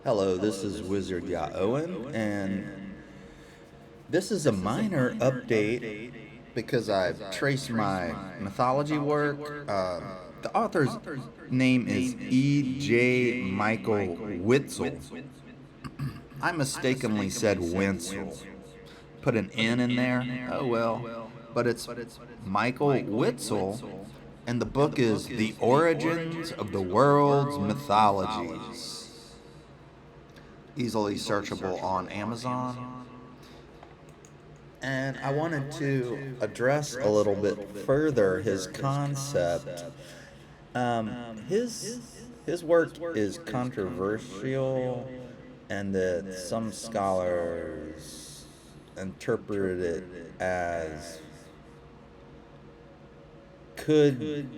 Hello, this is Wizard Owen, and this is a minor update because I've traced my mythology work. The author's name is E.J. Michael Witzel. I mistakenly said Wenzel. Put an N in there. Oh well. But it's Michael Witzel, and the book is The Origins of the World's Mythologies. Easily searchable on Amazon. And I wanted to address a little bit further his concept. His work is controversial, and that some scholars interpret it as could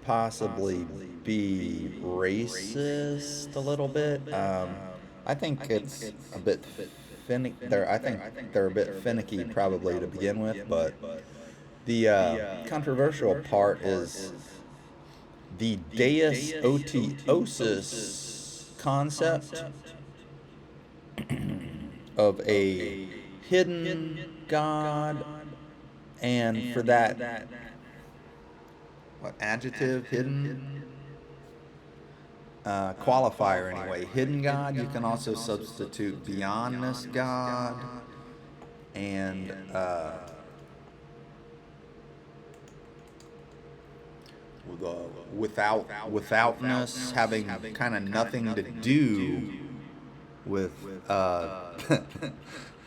possibly be racist a little bit. I think it's a bit finicky. I think they're a bit finicky probably to begin with, but the controversial part is the Deus Otiosis concept of a hidden God, and for that, what adjective, hidden, qualifier anyway, hidden God. You can also substitute beyondness God, and withoutness having kind of nothing to do with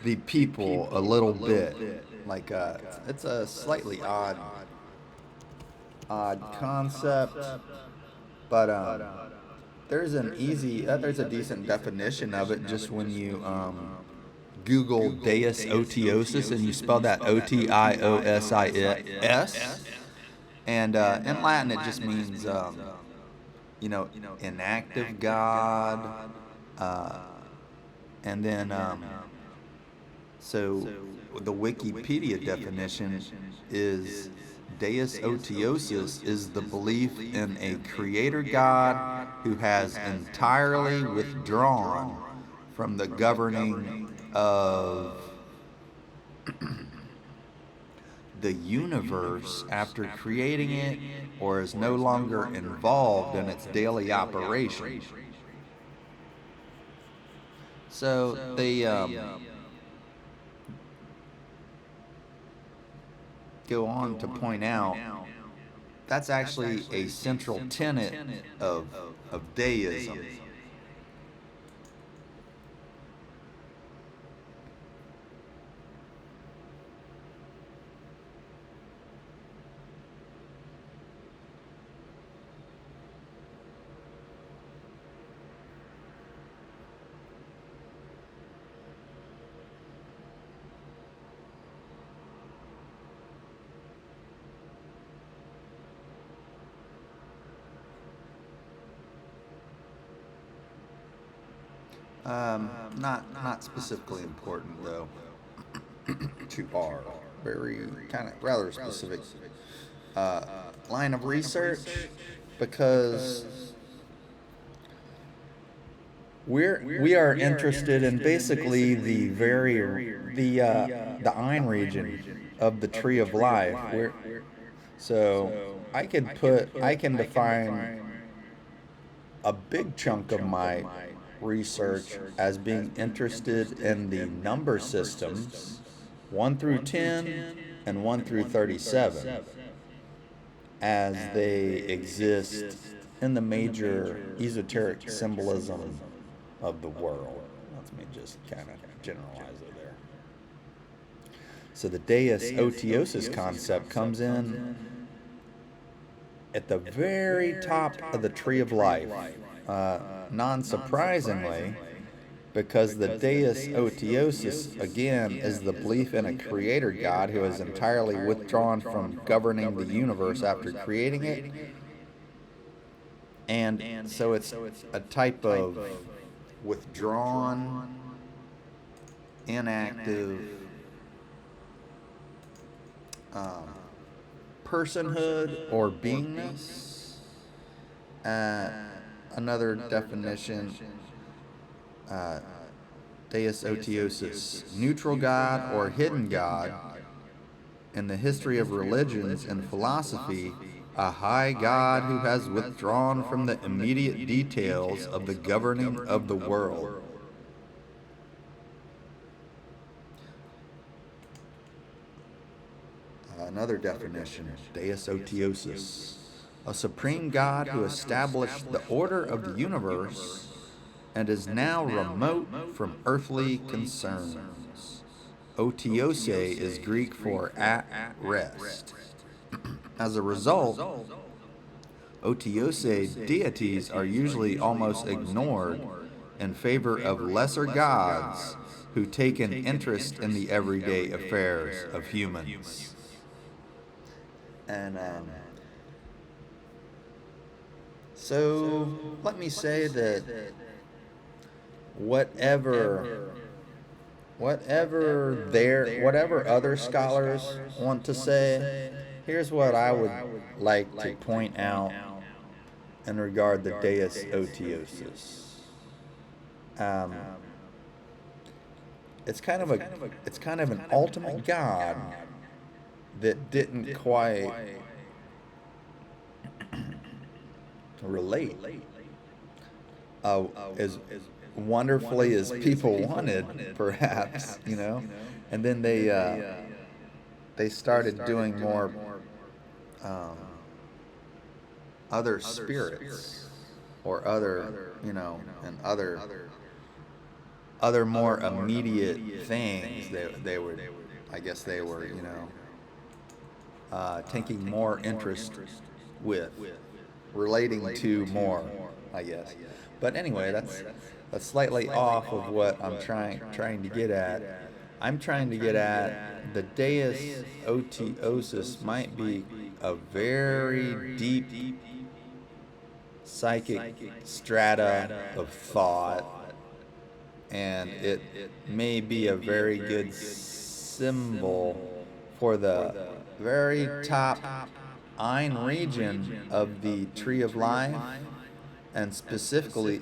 the people a little bit. Like it's a slightly odd concept, but there's a decent definition of it just when you Google Deus Otiosis and you spell that Otiosis, and in Latin it just means inactive God, uh, and then so the Wikipedia definition is Deus Otiosis is the belief in a creator God who has entirely withdrawn from the governing of the universe after creating it, or is no longer involved in its daily operation. So they go on to point out that's actually a central tenet of deism. Not specifically important though to our very kind of rather specific line of research, because we are interested in basically the Ein region of the tree of life. So I can define a big chunk of my research as being interested in the number systems 1 through 10 and 1 through 37 as they exist in the major esoteric symbolism of the world. Let me just kind of generalize it there. So the Deus Otiosis concept comes in at the very top of the tree of life, non-surprisingly, because the Deus Otiosis, again, is the belief in a creator God who has entirely withdrawn from governing the universe after creating it. And so it's a type of withdrawn, inactive personhood or beingness. Another definition uh, Deus Otiosis, neutral God or hidden God. In the history of religions and philosophy, a high God who has withdrawn from the immediate details of the governing of the world. Another definition, Deus Otiosis, a supreme God who established the order of the universe and is now remote from earthly concerns. Otiose is Greek for at rest. As a result, Otiose deities are usually almost ignored in favor of lesser gods who take an interest in the everyday affairs of humans. And so let me say that whatever other scholars want to say, here's what I would like to point out in regard to Deus Otiosis. It's kind of an ultimate God that didn't quite relate as wonderfully as people wanted, perhaps, and then they started doing more other spirits or other, and other more immediate things. They were, I guess they were, taking more interest with, relating to more, I guess. But anyway, that's slightly off of what I'm trying to get at. I'm trying to get at the Deus Otiosis might be a very deep psychic strata of thought, and it may be a very good symbol for the very top Ein region of the Tree of Life, and specifically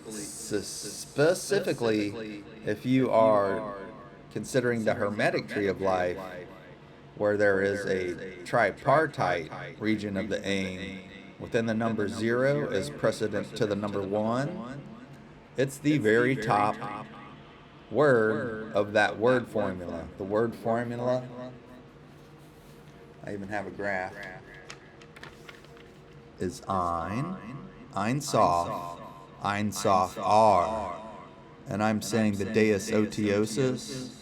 if you are considering the Hermetic Tree of Life, where there is a tripartite region of the Ein within the number 0 as precedent to the number 1. It's the very top word of that word formula. The word formula, I even have a graph, is Ein Sof, R. And I'm saying the Deus Otiosis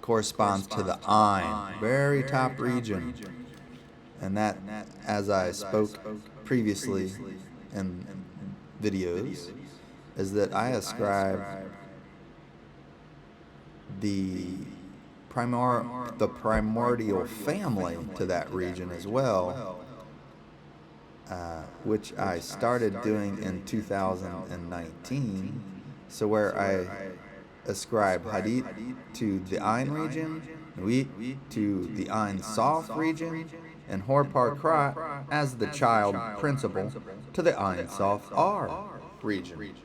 corresponds to the Ein, very top region. And that, as I spoke previously in videos, is that I ascribe the primordial family to that region as well, which I started doing in 2019. So where I ascribe Hadith to the Ein region, Nuit to the Ein Sof region, and Horpar Krat as the child principle to the Ein Sof R region.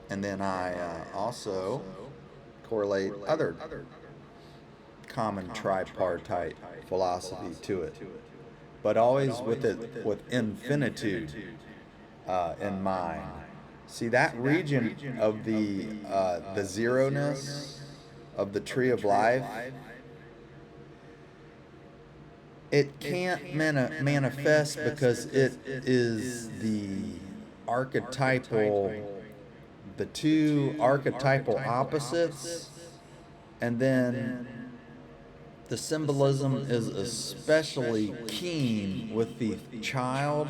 And then I also correlate other common tripartite philosophy to it, but always with infinitude in mind. See, that region of the zeroness of the Tree of Life, it can't manifest because it is the two archetypal opposites, and then the symbolism is especially keen with the child.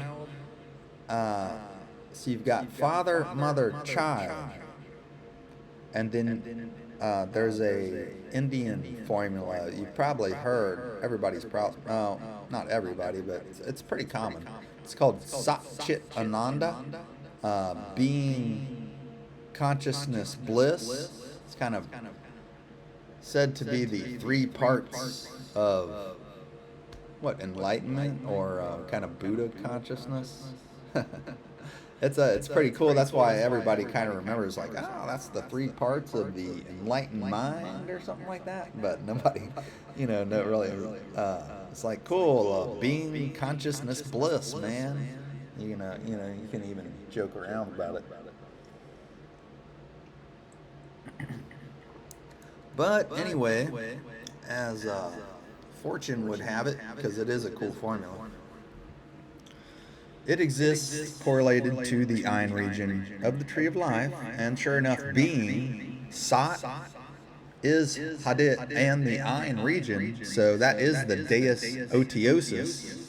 So you've got father, mother, child, and then there's a Indian formula you've probably heard. Everybody's probably, no, not everybody, but it's pretty common. It's called Sat Chit Ananda, being consciousness bliss. It's kind of said to be the 3 parts of enlightenment or kind of Buddha consciousness. It's pretty cool. That's why everybody kind of remembers, like, oh, that's the three parts of the enlightened mind or something like that. But nobody, no really. It's like cool, being consciousness bliss, man. You can even joke around about it. But anyway, as fortune would have it, because it is a cool formula, it exists correlated to the Ein region of the Tree of Life, and sure enough, being Sot is Hadit and the Ein region, so that is the Deus Otiosis.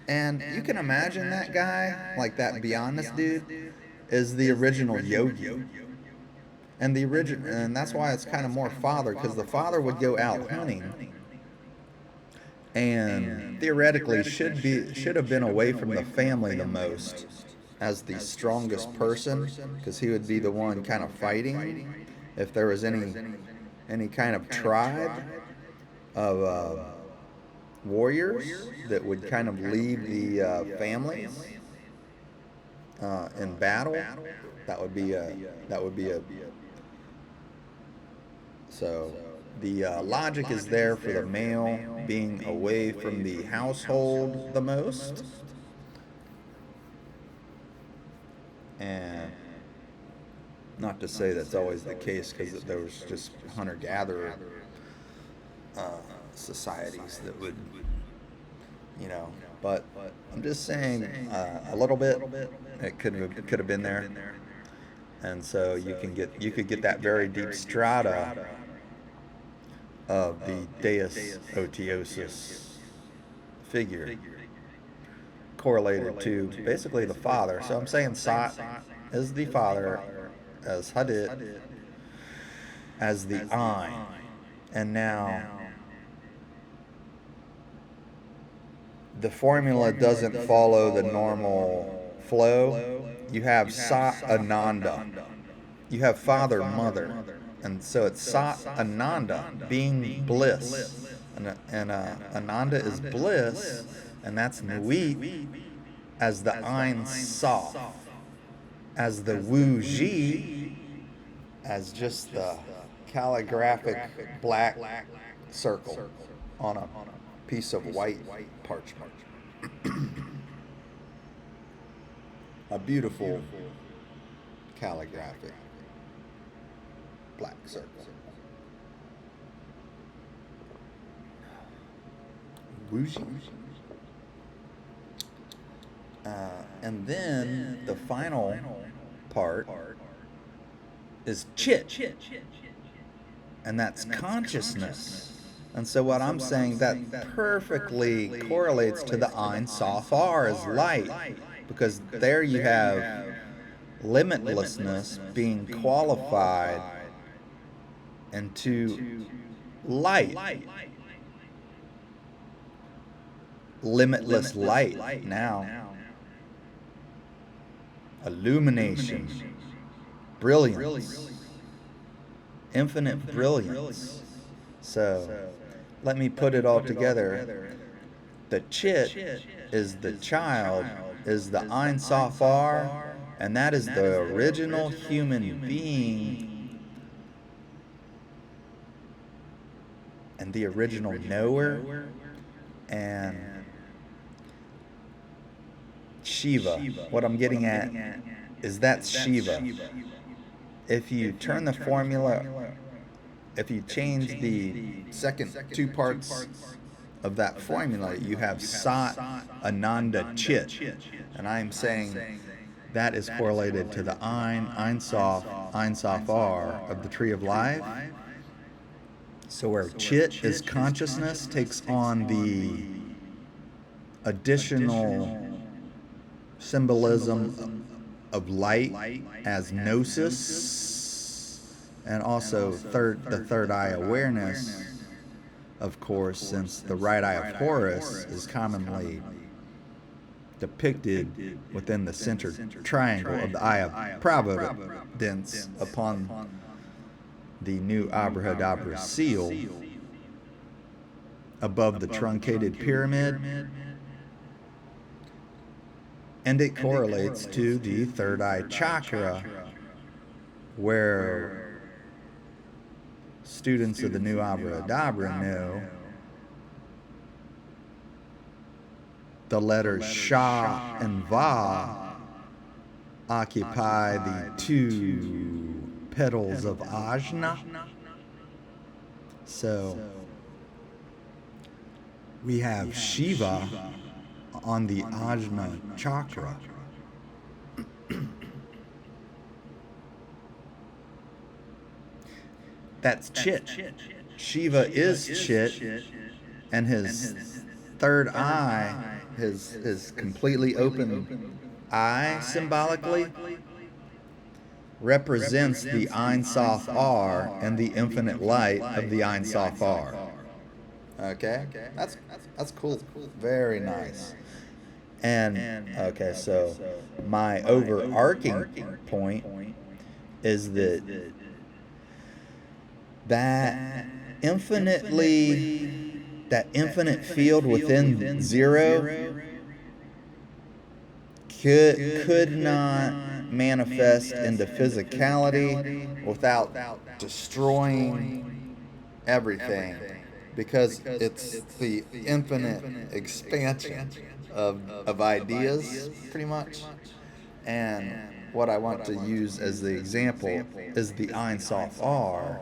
And you can imagine that guy, like that Beyondness dude, is the original yogi. And that's why it's kind of more father, because the father would go out hunting and theoretically should have been away from the family the most as the strongest person, because he would be the one kind of fighting if there was any kind of tribe of warriors that would kind of lead the families in battle. That would be a so the logic is there for the male being away from the household the most, and not to say that's always the case, because there was just hunter-gatherer societies that would, but I'm just saying a little bit it could have been there, and so you could get that very deep strata of the Deus Otiosis figure correlated to basically the father. So I'm saying Sot is the father, as Hadit as the Ein. And now the formula doesn't follow the normal flow. You have Sat Ananda. You have father, mother. And so it's Sat Ananda, being bliss. And Ananda is bliss, and that's Nuit as the Ein Sof, as the Wu Ji, as just the calligraphic black circle on a piece of white parchment. A beautiful calligraphic black circle. Wuji. And then the final part is Chit, and that's consciousness. And so what I'm saying, that perfectly correlates to the Ein Sof R as light, because there you have limitlessness being qualified into light. Limitless light now. Illumination. Brilliance. Infinite brilliance. So, let me put it all together. The Chit is the child, is the Ein Sof R, and that is the original human being and the original knower. And Shiva, what I'm getting at is that's Shiva. If you turn the formula, if you change the second two parts of that formula, you have Sat Ananda Chit. And I'm saying that is correlated to the Ein Sof R of the Tree of Life. So where Chit is consciousness takes on the additional symbolism of light as gnosis, and also the third eye awareness, of course, since the right eye of Horus is commonly depicted within the center triangle of the eye of Providence upon the new Abrahadabra seal above the truncated pyramid. And it correlates to the third eye chakra, where students of the New Abracadabra know the letters Sha and Va occupy the two petals of Ajna. So we have Shiva on the Ajna chakra. That's Chit. Shiva is Chit, and his third eye, his completely open eye symbolically, represents the Ein Sof R and the infinite light of the Ein Sof R. Okay? That's cool. Very nice. And, okay, so my overarching point is that infinite field within zero could not manifest into physicality without destroying everything, because it's the infinite expansion of ideas, pretty much. And what I want to use as the example is the Ein Sof R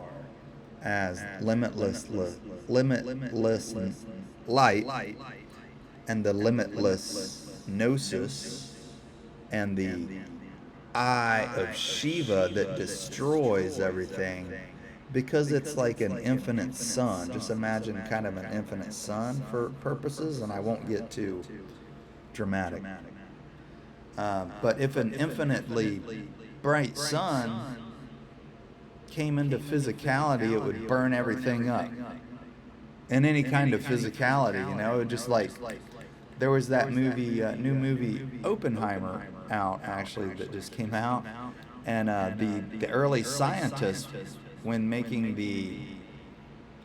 as limitless light, and the limitless gnosis, and the eye of Shiva that destroys everything, because it's like an infinite sun. Just imagine kind of an infinite sun for purposes, and I won't get too dramatic. But if an infinitely bright sun came into physicality, it would burn everything up. In any kind of physicality, you know, it just like, there was that movie, new movie Oppenheimer out, actually, that just came out, and the early scientists, when making the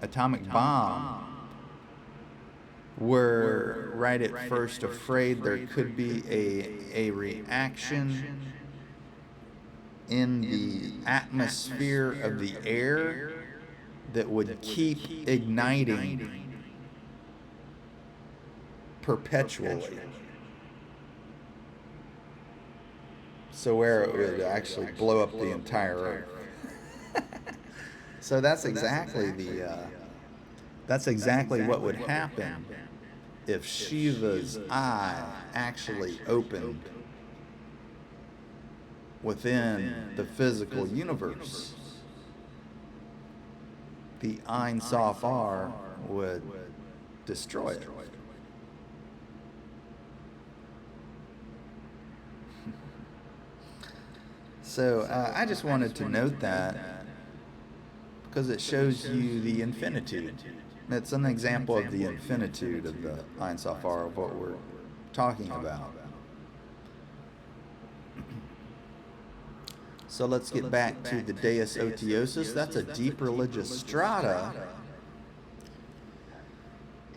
atomic bomb, were right at first afraid there could be a reaction in the atmosphere of the air that would keep igniting perpetually. So where it would actually blow up the entire earth. So that's exactly what would happen if Shiva's eye actually opened within the physical universe. The Ein Sof R would destroy it. So I just wanted to note that, because it shows you the infinitude. It's an example of the infinitude of the Ein Sof R, of what we're talking about. So let's get back to the Deus Otiosis. That's a deep religious strata.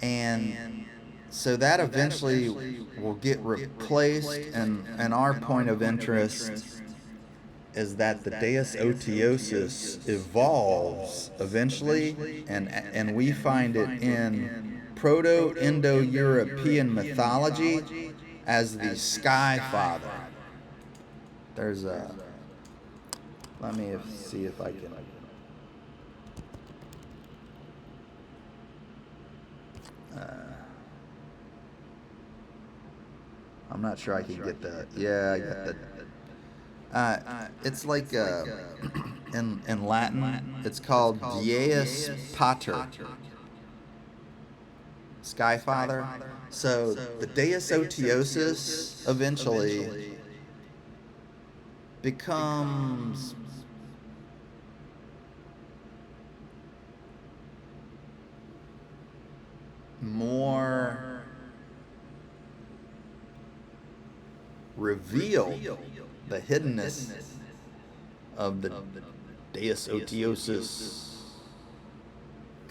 And so that eventually will get replaced, and our point of interest is that the Deus Otiosis evolves eventually, and we find it in Proto-Indo-European mythology as the Sky Father. There's a... Let me see if I can... I'm not sure I can get that. Yeah, I got that. It's like in Latin, it's called Deus Pater, Sky Father. So the Deus Otiosis eventually becomes more revealed. The hiddenness of the Deus Otiosis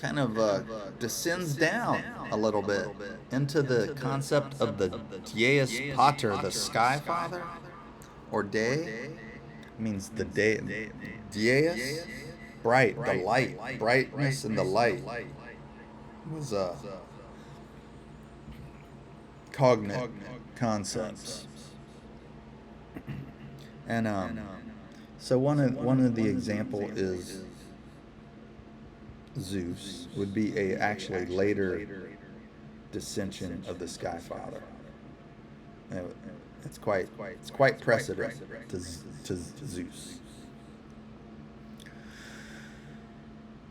kind of descends down a little bit into the concept of the Deus Pater, the Sky Father, or De, means the day. Deus, bright, the light, brightness and the light was cognate concepts. And so one of the example is Zeus would be a actually later dissension of the Sky Father. It's quite precedent to Zeus.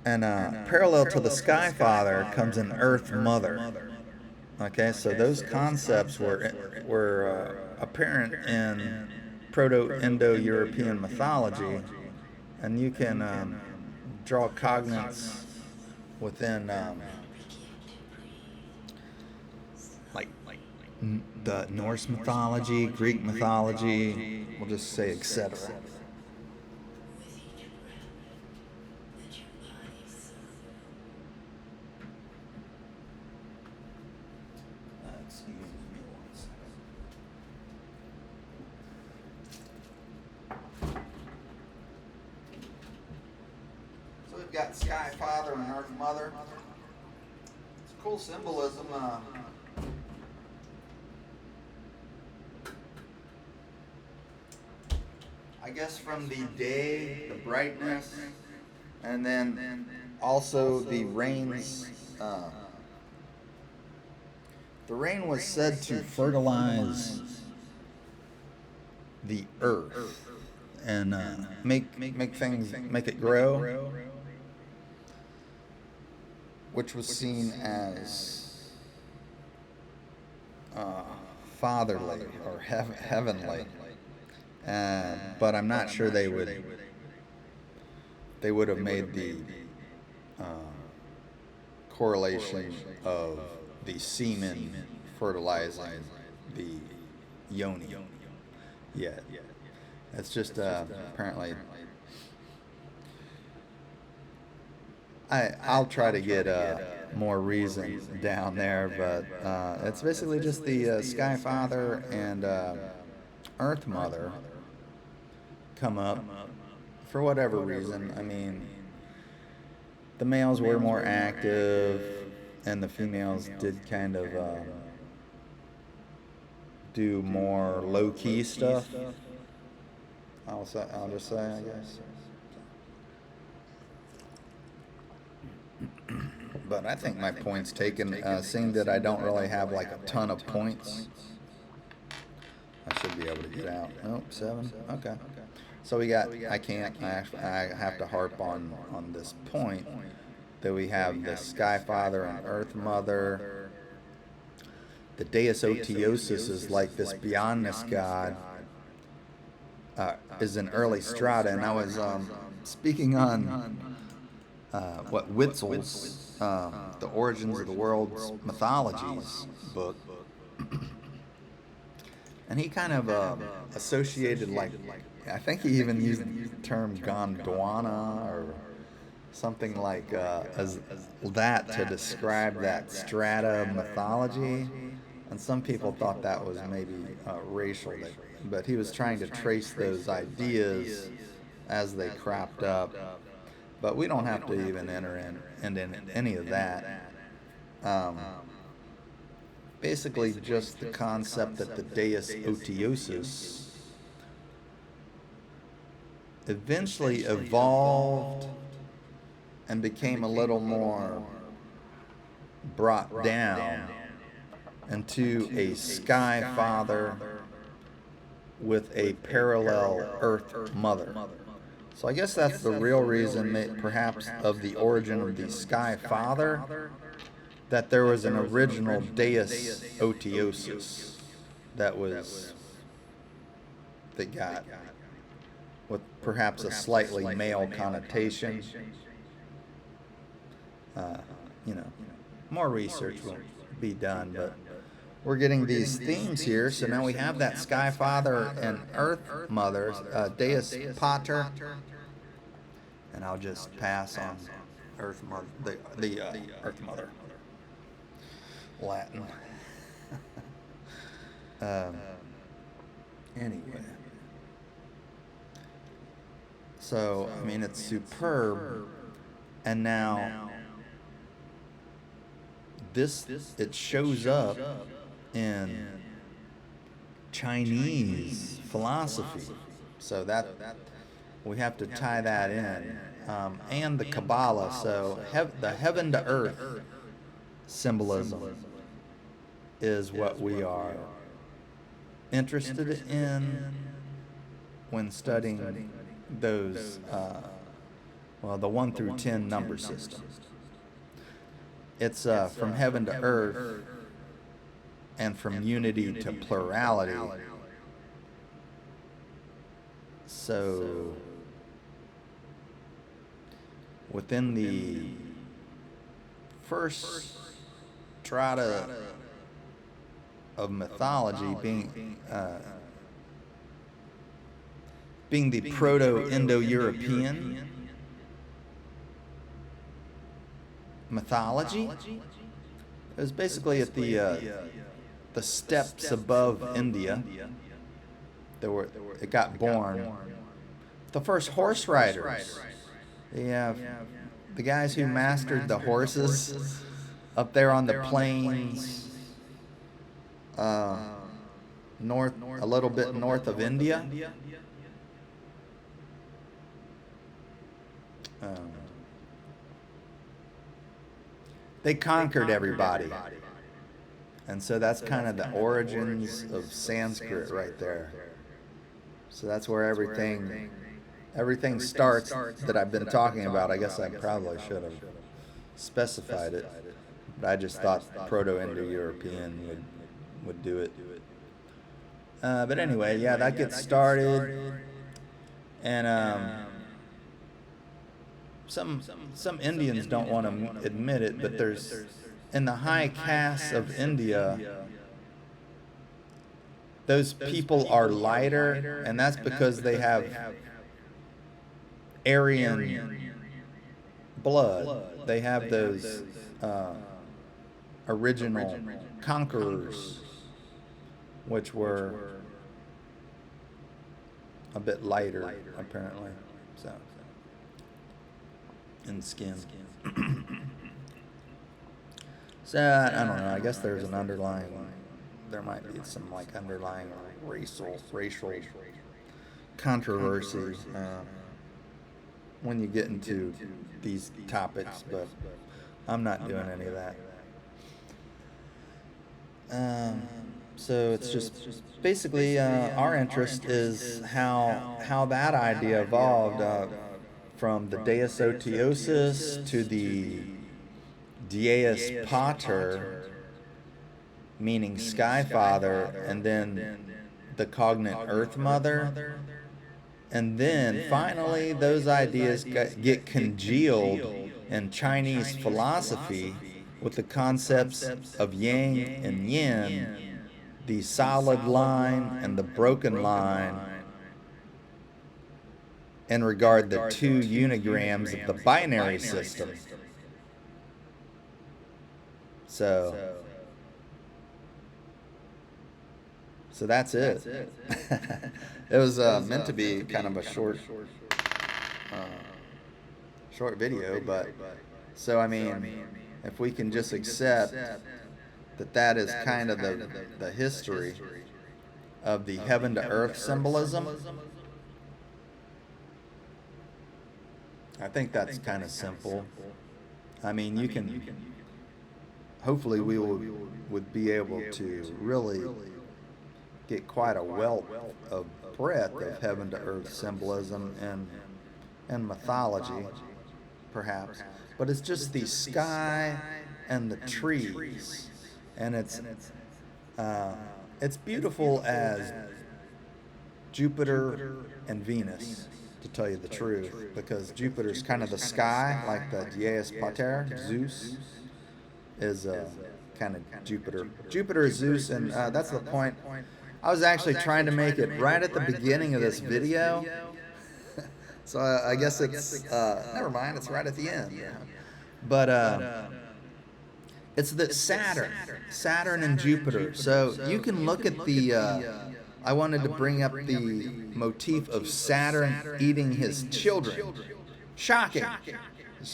And parallel to the Sky Father comes an Earth Mother. Okay, so those concepts were apparent in Proto-Indo-European mythology, and you can draw cognates within like the Norse mythology, Greek mythology, we'll just say etc. So we've got Sky Father and Earth Mother. It's cool symbolism. I guess from the day, the brightness, and then also the rains. The rain was said to fertilize the earth and make it grow, which was seen as fatherly or heavenly. But I'm not sure they would have made the correlation of the semen fertilizing the yoni yet. It's just apparently. I'll try to get more reason down there, but it's basically just the Sky Father and Earth Mother come up for whatever reason. I mean, the males were more active, and the females did kind of do more low-key stuff. I'll just say, I guess. But I think my point's taken. Seeing that I don't really have like a ton of points, I should be able to get out. Nope, 7. Okay. So we got. I have to harp on this point that we have the Sky Father and Earth Mother. The Deus Otiosis is like this beyondness god. Is an early strata, and I was speaking on what Witzel's The Origins of the World's Mythologies book, and he kind of associated, like, I think he even used the term Gondwana or something like as that to describe that strata mythology, and some people thought that was maybe racial, but he was trying to trace those ideas as they cropped up. But we don't have to even enter into any of that. Basically, just the concept that the Deus Otiosis eventually evolved and became a little more brought down into a Sky Father with a parallel Earth Mother. So I guess that's the real reason, perhaps, of the origin of the Sky Father, that there was an original Deus Otiosis that got with perhaps a slightly male connotation. More research will be done, but we're getting these themes here. So now we have that Sky Father and Earth Mother, Deus Pater, and I'll just pass on Earth Mother, the Earth Mother, Latin. Anyway, so I mean it's superb, and now it shows up in Chinese philosophy, so that we have to tie that in, and the Kabbalah. So the heaven to earth symbolism is what we are interested in when studying those, the 1 through 10 number system. It's from heaven to earth and from unity to plurality. So within the first strata of mythology, being the Proto-Indo-European mythology, it was basically at the steppes above India. It got born. The first horse riders. The guys who mastered the horses up there on the plains, north, a little bit north of India. They conquered everybody. And so that's kind of the origins of Sanskrit right there. So that's where everything starts that I've been talking about. I guess I probably should have specified it, but I just thought Proto-Indo-European would do it. But anyway, yeah, that gets started, and some Indians don't want to admit it, but there's in the high castes of India, those people are lighter, and that's because they have Aryan blood. They have those original conquerors, which were a bit lighter, apparently, so in skin. So I don't know. I guess there's an there might be some underlying racial controversy when you get into these topics, but I'm not doing any of that. So it's just basically our interest is how that idea evolved from the Deus Otiosis to the Deus Pater, meaning Sky Father, and then the cognate Earth Mother. And then finally those ideas get congealed in Chinese philosophy with the concepts of yang and yin, the solid line and the broken line, in regard the two unigrams of the binary system. So that's it. It was meant to be kind of a short video, but so I mean, if we can just accept that is kind of the history of the heaven to earth symbolism, I think that's kind of simple. I mean, you can, hopefully we would be able to really get quite a wealth of breadth of heaven to earth symbolism and mythology, perhaps. But it's just the sky and the trees, and it's beautiful as Jupiter and Venus, to tell you the truth, because Jupiter's kind of the sky, like the Deus Pater, Zeus is kind of Jupiter. Jupiter is Zeus, and that's the point. I was actually trying to make it right at the beginning of this video, so I guess it's, never mind, it's right at the end. But it's that Saturn and Jupiter. So you can look at the. I wanted to bring up the motif of Saturn eating his children. Shocking.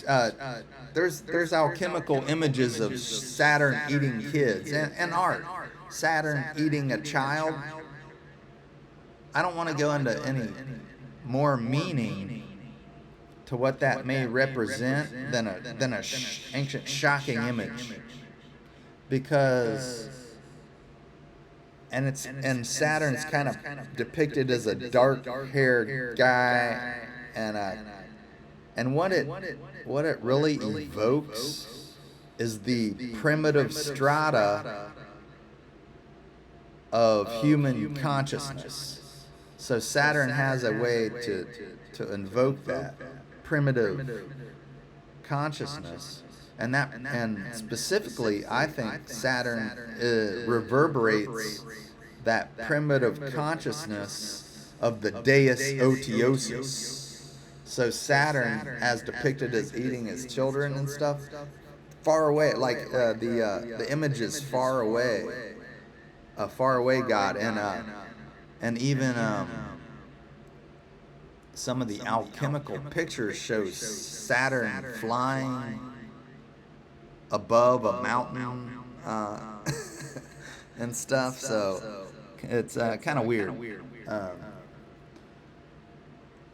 Uh, there's alchemical images of Saturn eating kids and art. Saturn eating a child. I don't want to go into any more meaning to what that may represent than a ancient shocking image, because and Saturn's kind of depicted as a dark-haired guy, and what it really evokes is the primitive strata of human consciousness. So Saturn has a way to invoke that primitive consciousness, and specifically, I think Saturn reverberates that primitive consciousness of the Deus Otiosis. So Saturn, as depicted as eating his children and stuff, far away, like the image is far away, a faraway God, and even some of the alchemical pictures show Saturn flying above a mountain and stuff. So it's kind of weird.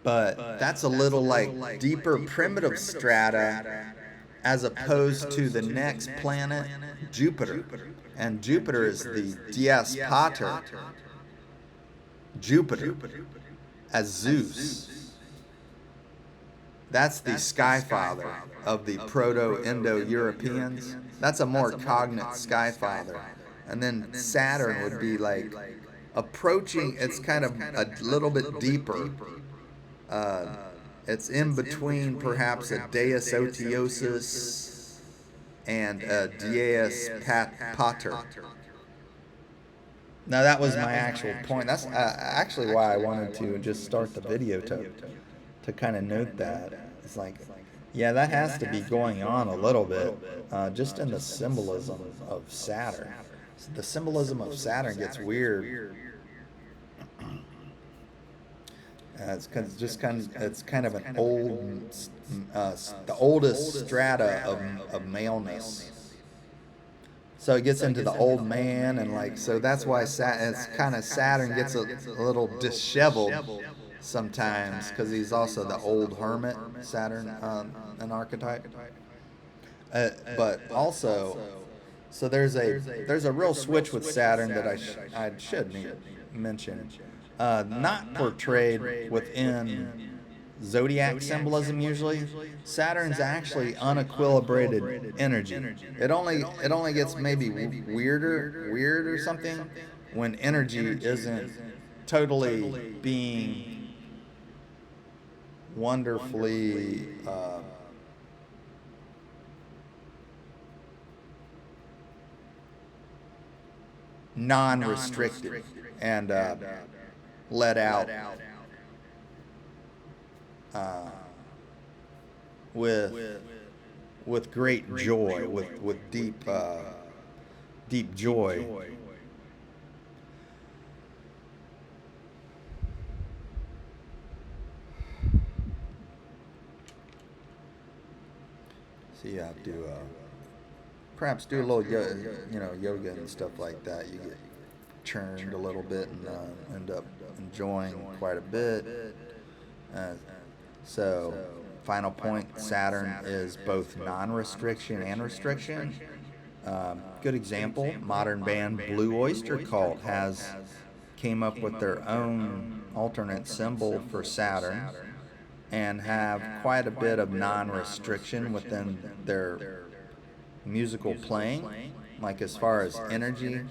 But that's a little like deeper primitive strata as opposed to the next planet, Jupiter. And Jupiter is the Dies Pater, Jupiter, as Zeus. That's the sky father of the Proto-Indo-Europeans. That's a more cognate sky father. And then Saturn would be like approaching, it's kind of a little bit deeper. It's in between perhaps a Deus Otiosis and a Dies Pater. Now that was my actual point. That's actually why I wanted to just start the video to kind of note that. It's like, yeah, that has to be going on a little bit, just in the symbolism of Saturn. The symbolism of Saturn gets weird. It's kind of an old, the oldest strata of maleness. So it gets into the old man, and like, so that's why Saturn gets a little disheveled sometimes, because he's also the old hermit, Saturn, an archetype. But also, so there's a real switch with Saturn that I should mention. Not portrayed within zodiac symbolism usually. Saturn's actually unequilibrated energy. It only gets maybe weird or something when energy isn't totally being wonderfully non-restricted and let out with great joy, with deep joy. So you have to perhaps do a little yoga and stuff like that. You get churned a little bit and end up enjoying quite a bit. So final point, Saturn is both non-restriction and restriction. Good example, modern band Blue Oyster Cult came up with their own alternate symbol for Saturn and have quite a bit of non-restriction within their musical playing, like as far as energy.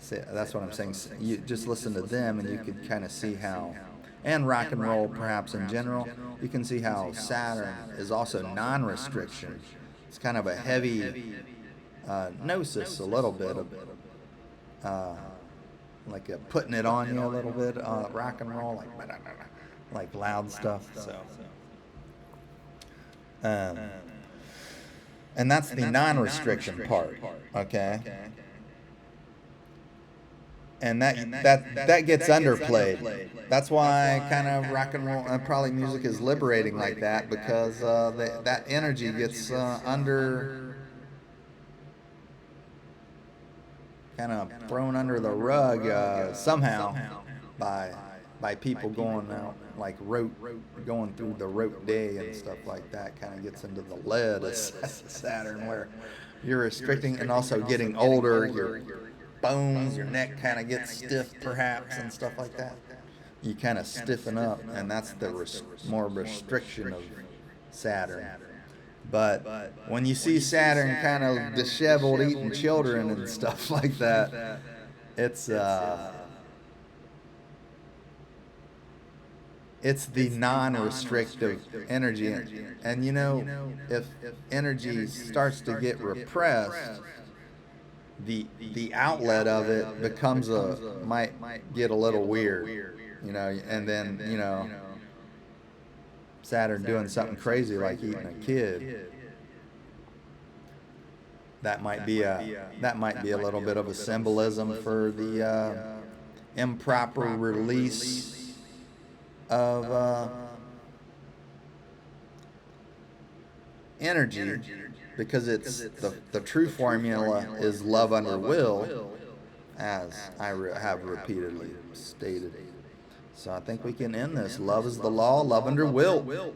So that's what I'm saying. You just listen to them and you could kind of see how, and rock and roll perhaps in general, you can see how Saturn is also non-restriction. It's kind of a heavy gnosis, a little bit of like putting it on you a little bit, rock and roll, like loud stuff. So And that's the non-restriction part, okay? And that gets underplayed. That's why kind of rock and roll and probably music is liberating like that, because that energy gets kind of thrown under the rug somehow by people going out like going through the rote day and stuff like that. Kind of gets into the lead of Saturn, where you're restricting and also getting older. Your bones, your neck kind of gets stiff perhaps and stuff like that. You kind of stiffen up, and that's the more restriction of Saturn. But when you see Saturn kind of disheveled eating children and stuff like that, it's the non-restrictive energy. And you know, if energy starts to get repressed, the outlet of it becomes might get a little weird, you know, and then, you know, Saturn doing something crazy like eating a kid. That might be a little bit of a symbolism for the improper release of energy, because it's the true formula is love under will, as I have repeatedly stated. So I think we can end this. Love is the law, love under will.